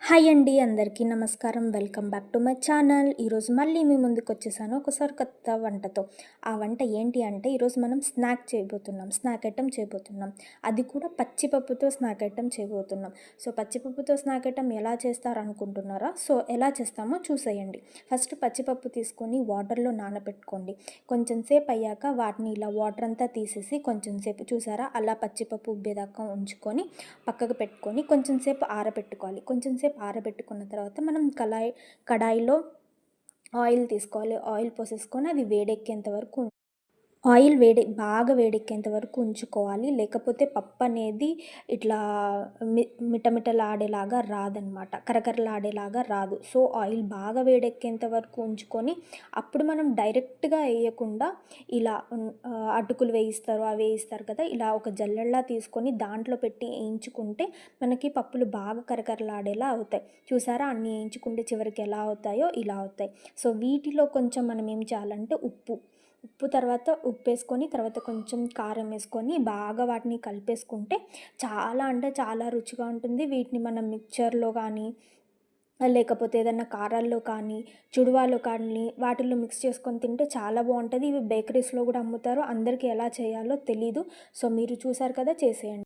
Hi అండి అందరికీ నమస్కారం. Welcome back to my channel. ఈరోజు మళ్ళీ మీ ముందుకొచ్చేసాను ఒకసారి కొత్త వంటతో. ఆ వంట ఏంటి అంటే ఈరోజు మనం స్నాక్ ఐటెమ్ చేయబోతున్నాం. అది కూడా పచ్చి పప్పుతో స్నాక్ ఐటెమ్ చేయబోతున్నాం. సో పచ్చిపప్పుతో స్నాక్ ఐటెమ్ ఎలా చేస్తారనుకుంటున్నారా? సో ఎలా చేస్తామో చూసేయండి. ఫస్ట్ పచ్చిపప్పు తీసుకొని వాటర్‌లో నానబెట్టుకోండి. కొంచెం సేపు అయ్యాక వాటిని ఇలా వాటర్ అంతా తీసేసి కొంచెం సేపు చూసారా అలా పచ్చిపప్పు ఉబ్బేదాకా ఉంచుకొని పక్కకు పెట్టుకొని కొంచెం సేపు ఆరబెట్టుకోవాలి. కొంచెం సేపు ఆరబెట్టుకున్న తర్వాత మనం కడాయిలో ఆయిల్ తీసుకోవాలి. ఆయిల్ పోసేసుకొని అది వేడెక్కేంత వరకు ఆయిల్ బాగా వేడెక్కేంత వరకు ఉంచుకోవాలి. లేకపోతే పప్పనేది ఇట్లా మి మిటమిటలాడేలాగా రాదనమాట. కరకరలాడేలాగా రాదు. సో, ఆయిల్ బాగా వేడెక్కేంత వరకు ఉంచుకొని, అప్పుడు మనం డైరెక్ట్‌గా ఎయకుండా ఇలా అటుకులు వేయిస్తారు, అవి వేయిస్తారు కదా! ఇలా ఒక జల్లెడలా తీసుకొని దాంట్లో పెట్టి ఏయించుకుంటే, మనకి పప్పులు బాగా కరకరలాడేలా అవుతాయి. చూసారా అన్నీ ఏయించుకుంటే చివరికి ఎలా అవుతాయో ఇలా అవుతాయి. సో, వీటిలో కొంచెం మనం ఏం చేయాలంటే తర్వాత ఉప్పేసుకొని, తర్వాత కొంచెం కారం ఏసుకొని, బాగా వాటిని కలిపేసుకుంటే చాలా అంటే చాలా రుచిగా ఉంటుంది. వీటిని మనం మిక్చర్‌లో గానీ, లేకపోతే ఏదన్నా కారాల్లో కానీ, చుడువాలో కానీ వాటిల్లో మిక్స్ చేసుకొని తింటే చాలా బావుంటది. ఇవి బేకరీస్‌లో గూడా అమ్ముతారు. అందరికీ ఎలా చేయాలో తెలీదు. సో, మీరు చూసారు కదా! చేసేయండి.